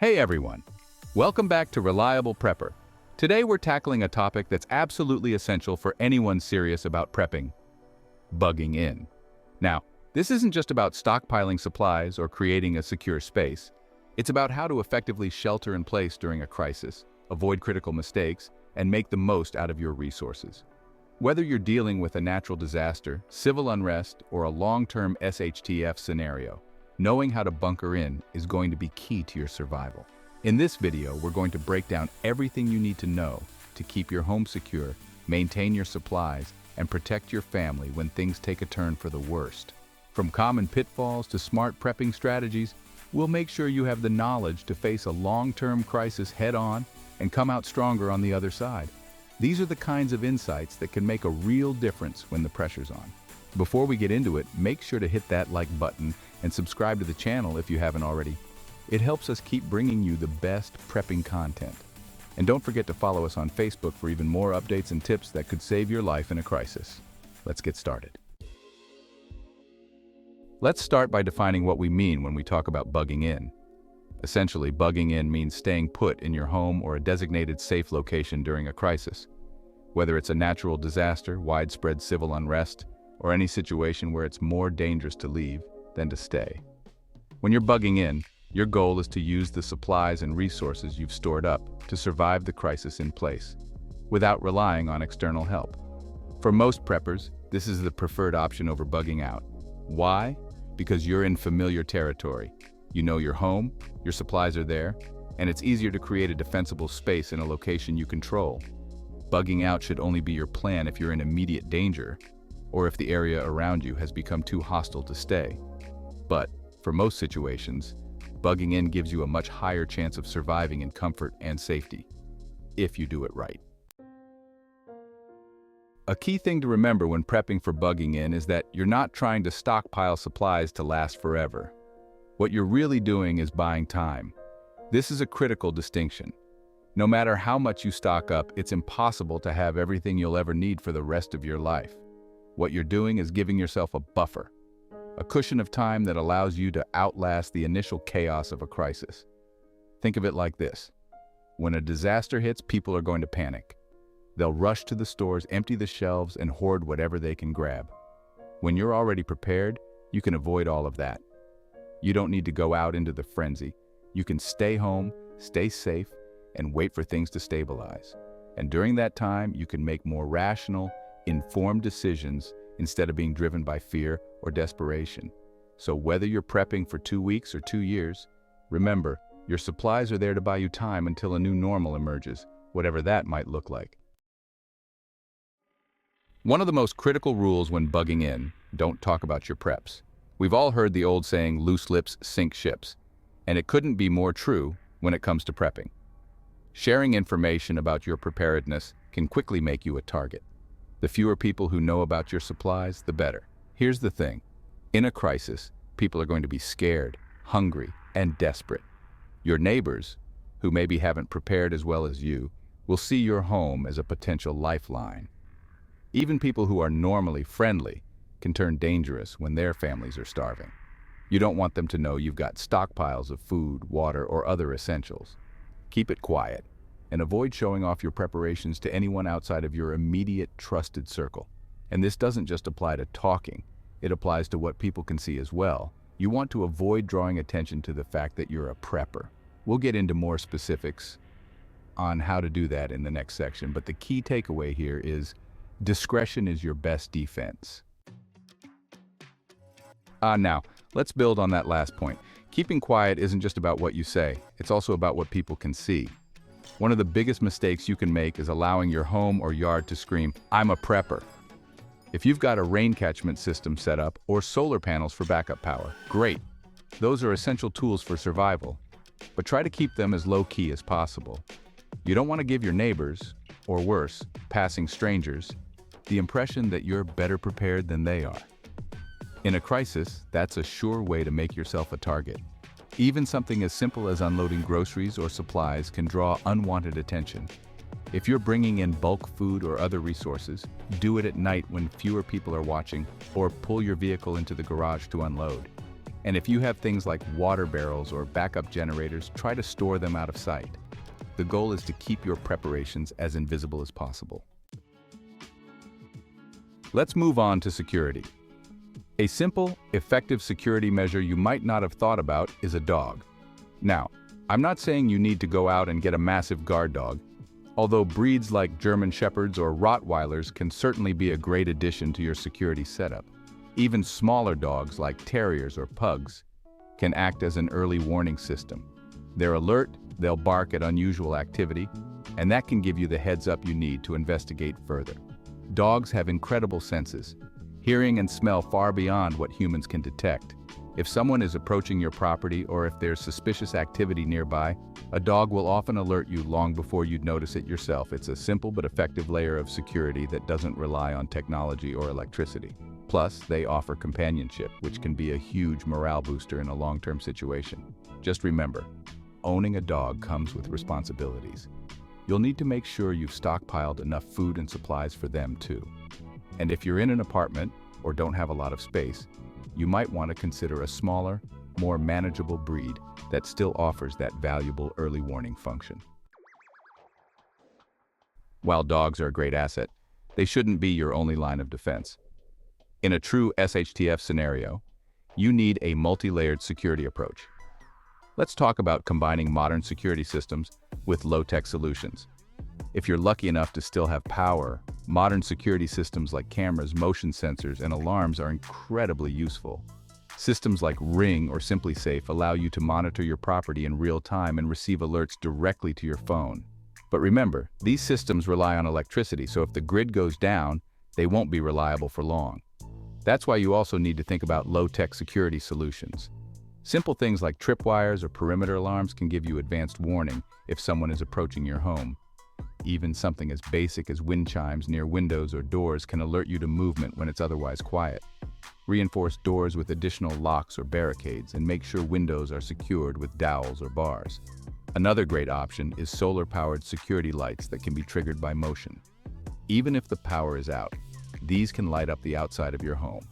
Hey everyone, welcome back to Reliable Prepper. Today we're tackling a topic that's absolutely essential for anyone serious about prepping: bugging in. Now, this isn't just about stockpiling supplies or creating a secure space. It's about how to effectively shelter in place during a crisis, avoid critical mistakes, and make the most out of your resources. Whether you're dealing with a natural disaster, civil unrest, or a long-term SHTF scenario, knowing how to bunker in is going to be key to your survival. In this video, we're going to break down everything you need to know to keep your home secure, maintain your supplies, and protect your family when things take a turn for the worst. From common pitfalls to smart prepping strategies, we'll make sure you have the knowledge to face a long-term crisis head-on and come out stronger on the other side. These are the kinds of insights that can make a real difference when the pressure's on. Before we get into it, make sure to hit that like button and subscribe to the channel if you haven't already. It helps us keep bringing you the best prepping content. And don't forget to follow us on Facebook for even more updates and tips that could save your life in a crisis. Let's get started. Let's start by defining what we mean when we talk about bugging in. Essentially, bugging in means staying put in your home or a designated safe location during a crisis. Whether it's a natural disaster, widespread civil unrest, or any situation where it's more dangerous to leave than to stay. When you're bugging in, your goal is to use the supplies and resources you've stored up to survive the crisis in place, without relying on external help. For most preppers, this is the preferred option over bugging out. Why? Because you're in familiar territory. You know your home, your supplies are there, and it's easier to create a defensible space in a location you control. Bugging out should only be your plan if you're in immediate danger, or if the area around you has become too hostile to stay. But, for most situations, bugging in gives you a much higher chance of surviving in comfort and safety, if you do it right. A key thing to remember when prepping for bugging in is that you're not trying to stockpile supplies to last forever. What you're really doing is buying time. This is a critical distinction. No matter how much you stock up, it's impossible to have everything you'll ever need for the rest of your life. What you're doing is giving yourself a buffer, a cushion of time that allows you to outlast the initial chaos of a crisis. Think of it like this. When a disaster hits, people are going to panic. They'll rush to the stores, empty the shelves, and hoard whatever they can grab. When you're already prepared, you can avoid all of that. You don't need to go out into the frenzy. You can stay home, stay safe, and wait for things to stabilize. And during that time, you can make more rational, informed decisions instead of being driven by fear or desperation. So whether you're prepping for 2 weeks or 2 years, remember, your supplies are there to buy you time until a new normal emerges, whatever that might look like. One of the most critical rules when bugging in: don't talk about your preps. We've all heard the old saying, loose lips sink ships, and it couldn't be more true when it comes to prepping. Sharing information about your preparedness can quickly make you a target. The fewer people who know about your supplies, the better. Here's the thing. In a crisis, people are going to be scared, hungry, and desperate. Your neighbors, who maybe haven't prepared as well as you, will see your home as a potential lifeline. Even people who are normally friendly can turn dangerous when their families are starving. You don't want them to know you've got stockpiles of food, water, or other essentials. Keep it quiet, and avoid showing off your preparations to anyone outside of your immediate trusted circle. And this doesn't just apply to talking, it applies to what people can see as well. You want to avoid drawing attention to the fact that you're a prepper. We'll get into more specifics on how to do that in the next section, but the key takeaway here is discretion is your best defense. Now, let's build on that last point. Keeping quiet isn't just about what you say, it's also about what people can see. One of the biggest mistakes you can make is allowing your home or yard to scream, "I'm a prepper." If you've got a rain catchment system set up or solar panels for backup power, great. Those are essential tools for survival, but try to keep them as low-key as possible. You don't want to give your neighbors, or worse, passing strangers, the impression that you're better prepared than they are. In a crisis, that's a sure way to make yourself a target. Even something as simple as unloading groceries or supplies can draw unwanted attention. If you're bringing in bulk food or other resources, do it at night when fewer people are watching, or pull your vehicle into the garage to unload. And if you have things like water barrels or backup generators, try to store them out of sight. The goal is to keep your preparations as invisible as possible. Let's move on to security. A simple, effective security measure you might not have thought about is a dog. Now, I'm not saying you need to go out and get a massive guard dog, although breeds like German Shepherds or Rottweilers can certainly be a great addition to your security setup. Even smaller dogs like terriers or pugs can act as an early warning system. They're alert, they'll bark at unusual activity, and that can give you the heads up you need to investigate further. Dogs have incredible senses, hearing and smell far beyond what humans can detect. If someone is approaching your property or if there's suspicious activity nearby, a dog will often alert you long before you'd notice it yourself. It's a simple but effective layer of security that doesn't rely on technology or electricity. Plus, they offer companionship, which can be a huge morale booster in a long-term situation. Just remember, owning a dog comes with responsibilities. You'll need to make sure you've stockpiled enough food and supplies for them too. And if you're in an apartment or don't have a lot of space, you might want to consider a smaller, more manageable breed that still offers that valuable early warning function. While dogs are a great asset, they shouldn't be your only line of defense. In a true SHTF scenario, you need a multi-layered security approach. Let's talk about combining modern security systems with low-tech solutions. If you're lucky enough to still have power, modern security systems like cameras, motion sensors, and alarms are incredibly useful. Systems like Ring or Simply Safe allow you to monitor your property in real time and receive alerts directly to your phone. But remember, these systems rely on electricity, so if the grid goes down, they won't be reliable for long. That's why you also need to think about low-tech security solutions. Simple things like tripwires or perimeter alarms can give you advanced warning if someone is approaching your home. Even something as basic as wind chimes near windows or doors can alert you to movement when it's otherwise quiet. Reinforce doors with additional locks or barricades and make sure windows are secured with dowels or bars. Another great option is solar-powered security lights that can be triggered by motion. Even if the power is out, these can light up the outside of your home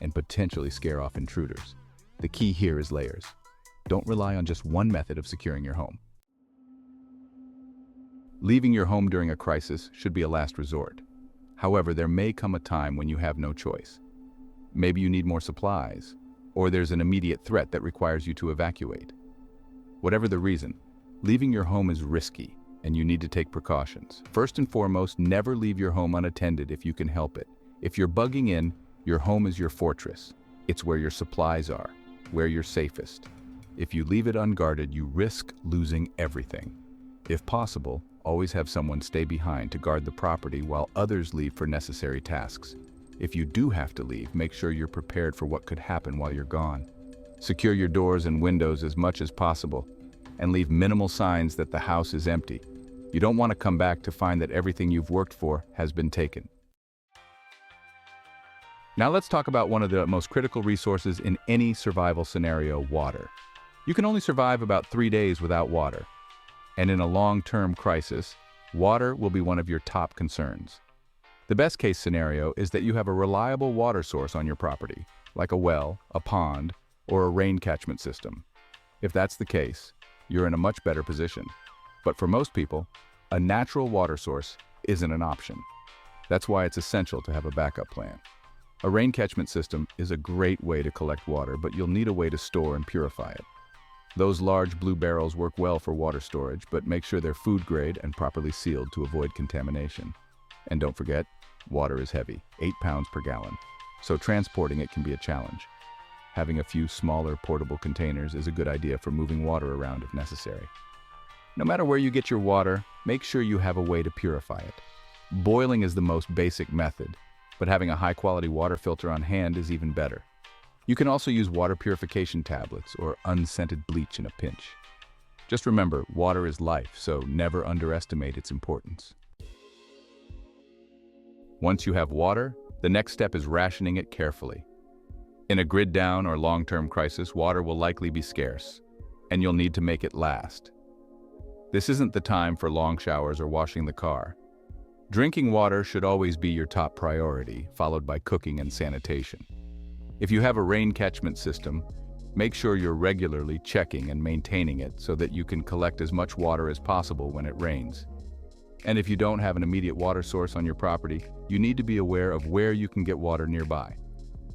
and potentially scare off intruders. The key here is layers. Don't rely on just one method of securing your home. Leaving your home during a crisis should be a last resort. However, there may come a time when you have no choice. Maybe you need more supplies, or there's an immediate threat that requires you to evacuate. Whatever the reason, leaving your home is risky, and you need to take precautions. First and foremost, never leave your home unattended if you can help it. If you're bugging in, your home is your fortress. It's where your supplies are, where you're safest. If you leave it unguarded, you risk losing everything. If possible, always have someone stay behind to guard the property while others leave for necessary tasks. If you do have to leave, make sure you're prepared for what could happen while you're gone. Secure your doors and windows as much as possible, and leave minimal signs that the house is empty. You don't want to come back to find that everything you've worked for has been taken. Now let's talk about one of the most critical resources in any survival scenario, water. You can only survive about 3 days without water. And in a long-term crisis, water will be one of your top concerns. The best case scenario is that you have a reliable water source on your property, like a well, a pond, or a rain catchment system. If that's the case, you're in a much better position. But for most people, a natural water source isn't an option. That's why it's essential to have a backup plan. A rain catchment system is a great way to collect water, but you'll need a way to store and purify it. Those large blue barrels work well for water storage, but make sure they're food grade and properly sealed to avoid contamination. And don't forget, water is heavy, 8 pounds per gallon, so transporting it can be a challenge. Having a few smaller portable containers is a good idea for moving water around if necessary. No matter where you get your water, make sure you have a way to purify it. Boiling is the most basic method, but having a high-quality water filter on hand is even better. You can also use water purification tablets or unscented bleach in a pinch. Just remember, water is life, so never underestimate its importance. Once you have water, the next step is rationing it carefully. In a grid down or long-term crisis, water will likely be scarce, and you'll need to make it last. This isn't the time for long showers or washing the car. Drinking water should always be your top priority, followed by cooking and sanitation. If you have a rain catchment system, Make sure you're regularly checking and maintaining it so that you can collect as much water as possible when it rains. And if you don't have an immediate water source on your property, you need to be aware of where you can get water nearby,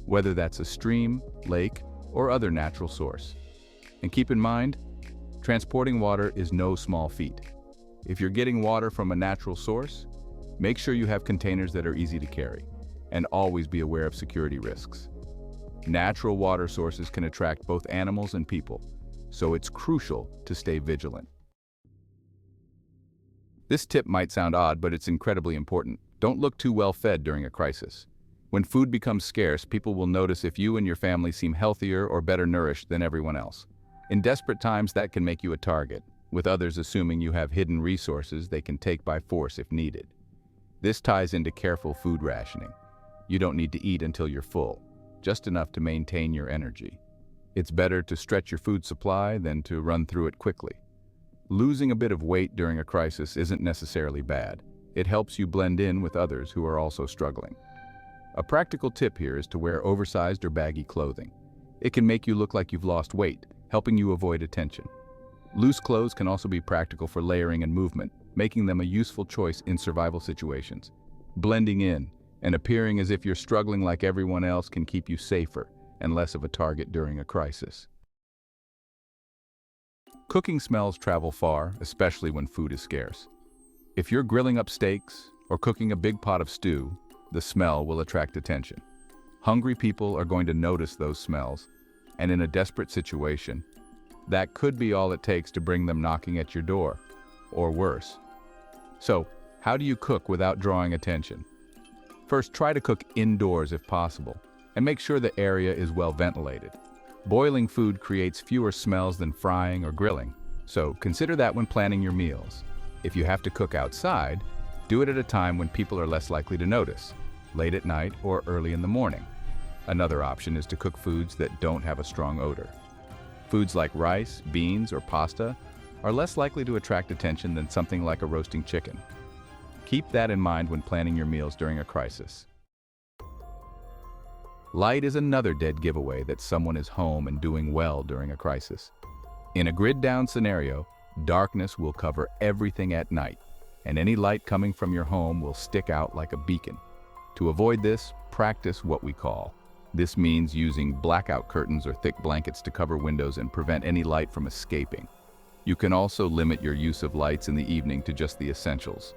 whether that's a stream, lake, or other natural source. And keep in mind, transporting water is no small feat. If you're getting water from a natural source, make sure you have containers that are easy to carry, and always be aware of security risks. Natural water sources can attract both animals and people, so it's crucial to stay vigilant. This tip might sound odd, but it's incredibly important. Don't look too well fed during a crisis. When food becomes scarce, people will notice if you and your family seem healthier or better nourished than everyone else. In desperate times, that can make you a target, with others assuming you have hidden resources they can take by force if needed. This ties into careful food rationing. You don't need to eat until you're full, just enough to maintain your energy. It's better to stretch your food supply than to run through it quickly. Losing a bit of weight during a crisis isn't necessarily bad. It helps you blend in with others who are also struggling. A practical tip here is to wear oversized or baggy clothing. It can make you look like you've lost weight, helping you avoid attention. Loose clothes can also be practical for layering and movement, making them a useful choice in survival situations. Blending in and appearing as if you're struggling like everyone else can keep you safer and less of a target during a crisis. Cooking smells travel far, especially when food is scarce. If you're grilling up steaks or cooking a big pot of stew, the smell will attract attention. Hungry people are going to notice those smells, and in a desperate situation, that could be all it takes to bring them knocking at your door, or worse. So, how do you cook without drawing attention? First, try to cook indoors if possible, and make sure the area is well ventilated. Boiling food creates fewer smells than frying or grilling, so consider that when planning your meals. If you have to cook outside, do it at a time when people are less likely to notice, late at night or early in the morning. Another option is to cook foods that don't have a strong odor. Foods like rice, beans, or pasta are less likely to attract attention than something like a roasting chicken. Keep that in mind when planning your meals during a crisis. Light is another dead giveaway that someone is home and doing well during a crisis. In a grid-down scenario, darkness will cover everything at night, and any light coming from your home will stick out like a beacon. To avoid this, practice what we call. This means using blackout curtains or thick blankets to cover windows and prevent any light from escaping. You can also limit your use of lights in the evening to just the essentials.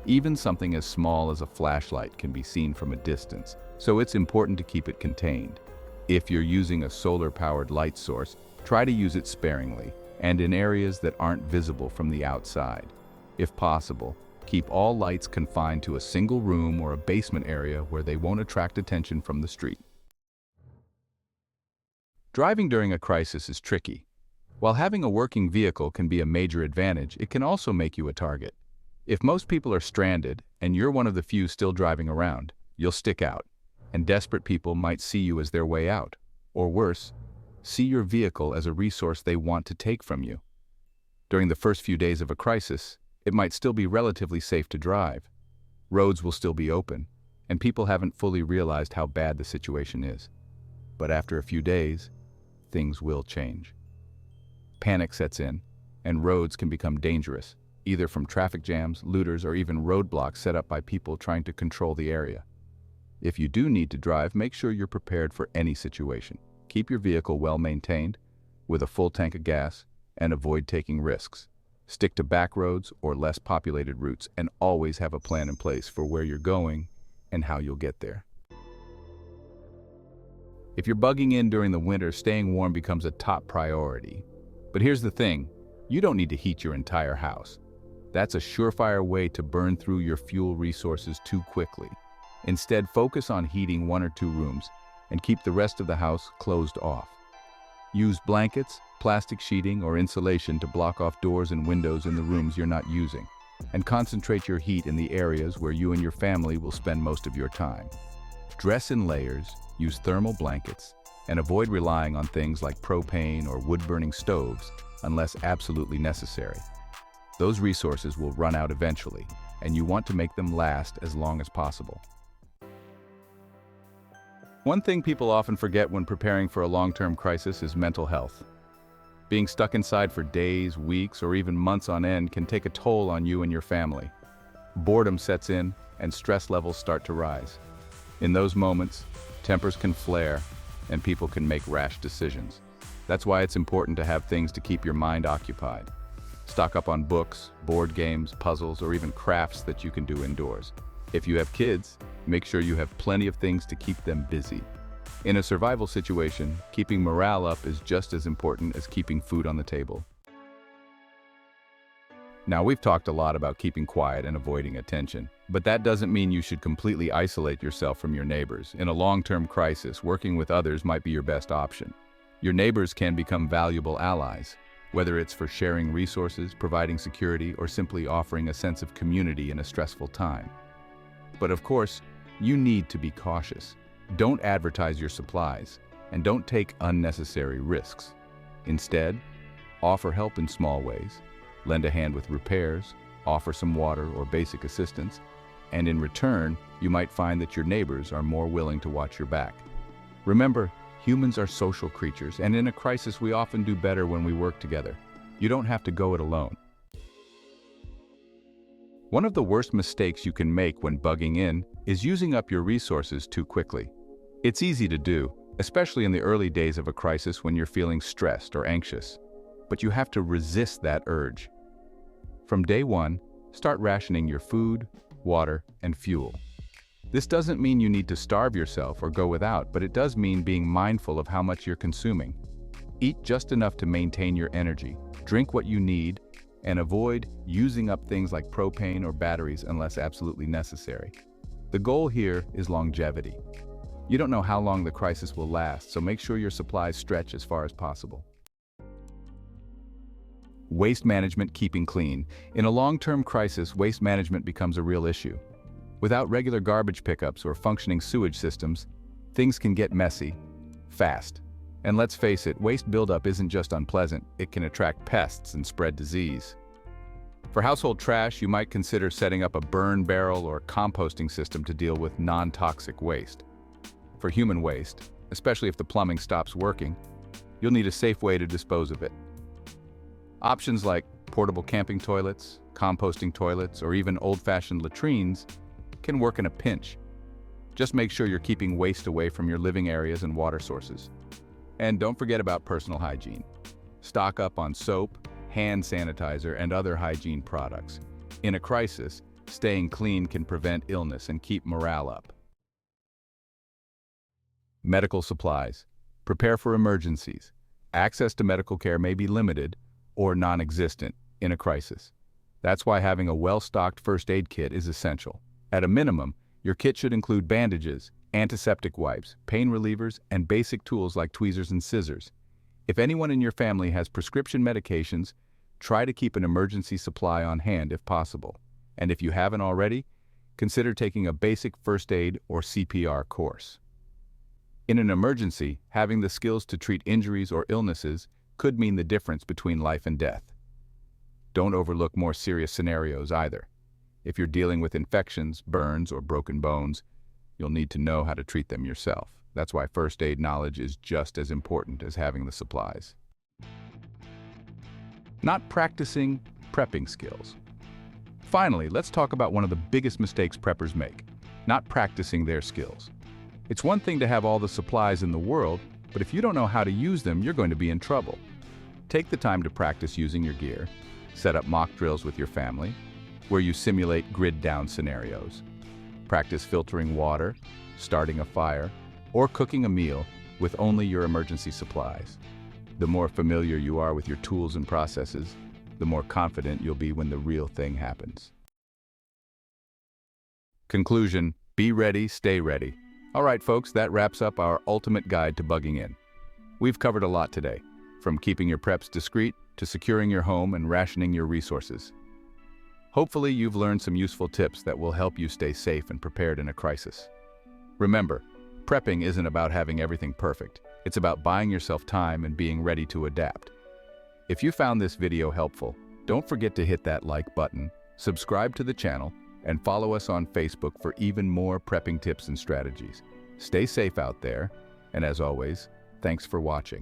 Even something as small as a flashlight can be seen from a distance, so it's important to keep it contained. If you're using a solar-powered light source, try to use it sparingly and in areas that aren't visible from the outside. If possible, keep all lights confined to a single room or a basement area where they won't attract attention from the street. Driving during a crisis is tricky. While having a working vehicle can be a major advantage, it can also make you a target. If most people are stranded and you're one of the few still driving around, you'll stick out, and desperate people might see you as their way out, or worse, see your vehicle as a resource they want to take from you. During the first few days of a crisis, it might still be relatively safe to drive. Roads will still be open, and people haven't fully realized how bad the situation is. But after a few days, things will change. Panic sets in, and roads can become dangerous, either from traffic jams, looters, or even roadblocks set up by people trying to control the area. If you do need to drive, make sure you're prepared for any situation. Keep your vehicle well maintained, with a full tank of gas, and avoid taking risks. Stick to back roads or less populated routes, and always have a plan in place for where you're going and how you'll get there. If you're bugging in during the winter, staying warm becomes a top priority. But here's the thing, you don't need to heat your entire house. That's a surefire way to burn through your fuel resources too quickly. Instead, focus on heating 1 or 2 rooms and keep the rest of the house closed off. Use blankets, plastic sheeting, or insulation to block off doors and windows in the rooms you're not using, and concentrate your heat in the areas where you and your family will spend most of your time. Dress in layers, use thermal blankets, and avoid relying on things like propane or wood-burning stoves unless absolutely necessary. Those resources will run out eventually, and you want to make them last as long as possible. One thing people often forget when preparing for a long-term crisis is mental health. Being stuck inside for days, weeks, or even months on end can take a toll on you and your family. Boredom sets in, and stress levels start to rise. In those moments, tempers can flare, and people can make rash decisions. That's why it's important to have things to keep your mind occupied. Stock up on books, board games, puzzles, or even crafts that you can do indoors. If you have kids, make sure you have plenty of things to keep them busy. In a survival situation, keeping morale up is just as important as keeping food on the table. Now, we've talked a lot about keeping quiet and avoiding attention, but that doesn't mean you should completely isolate yourself from your neighbors. In a long-term crisis, working with others might be your best option. Your neighbors can become valuable allies, whether it's for sharing resources, providing security, or simply offering a sense of community in a stressful time. But of course, you need to be cautious. Don't advertise your supplies, and don't take unnecessary risks. Instead, offer help in small ways, lend a hand with repairs, offer some water or basic assistance, and in return, you might find that your neighbors are more willing to watch your back. Remember, humans are social creatures, and in a crisis we often do better when we work together. You don't have to go it alone. One of the worst mistakes you can make when bugging in is using up your resources too quickly. It's easy to do, especially in the early days of a crisis when you're feeling stressed or anxious. But you have to resist that urge. From day one, start rationing your food, water, and fuel. This doesn't mean you need to starve yourself or go without, but it does mean being mindful of how much you're consuming. Eat just enough to maintain your energy, drink what you need, and avoid using up things like propane or batteries unless absolutely necessary. The goal here is longevity. You don't know how long the crisis will last, so make sure your supplies stretch as far as possible. Waste management, keeping clean. In a long-term crisis, waste management becomes a real issue. Without regular garbage pickups or functioning sewage systems, things can get messy, fast. And let's face it, waste buildup isn't just unpleasant, it can attract pests and spread disease. For household trash, you might consider setting up a burn barrel or composting system to deal with non-toxic waste. For human waste, especially if the plumbing stops working, you'll need a safe way to dispose of it. Options like portable camping toilets, composting toilets, or even old-fashioned latrines can work in a pinch. Just make sure you're keeping waste away from your living areas and water sources. And don't forget about personal hygiene. Stock up on soap, hand sanitizer, and other hygiene products. In a crisis, staying clean can prevent illness and keep morale up. Medical supplies. Prepare for emergencies. Access to medical care may be limited or non-existent in a crisis. That's why having a well-stocked first aid kit is essential. At a minimum, your kit should include bandages, antiseptic wipes, pain relievers, and basic tools like tweezers and scissors. If anyone in your family has prescription medications, try to keep an emergency supply on hand if possible. And if you haven't already, consider taking a basic first aid or CPR course. In an emergency, having the skills to treat injuries or illnesses could mean the difference between life and death. Don't overlook more serious scenarios either. If you're dealing with infections, burns, or broken bones, you'll need to know how to treat them yourself. That's why first aid knowledge is just as important as having the supplies. Not practicing prepping skills. Finally, let's talk about one of the biggest mistakes preppers make: not practicing their skills. It's one thing to have all the supplies in the world, but if you don't know how to use them, you're going to be in trouble. Take the time to practice using your gear. Set up mock drills with your family, where you simulate grid-down scenarios. Practice filtering water, starting a fire, or cooking a meal with only your emergency supplies. The more familiar you are with your tools and processes, the more confident you'll be when the real thing happens. Conclusion: be ready, stay ready. All right, folks, that wraps up our ultimate guide to bugging in. We've covered a lot today, from keeping your preps discreet to securing your home and rationing your resources. Hopefully, you've learned some useful tips that will help you stay safe and prepared in a crisis. Remember, prepping isn't about having everything perfect. It's about buying yourself time and being ready to adapt. If you found this video helpful, don't forget to hit that like button, subscribe to the channel, and follow us on Facebook for even more prepping tips and strategies. Stay safe out there, and as always, thanks for watching.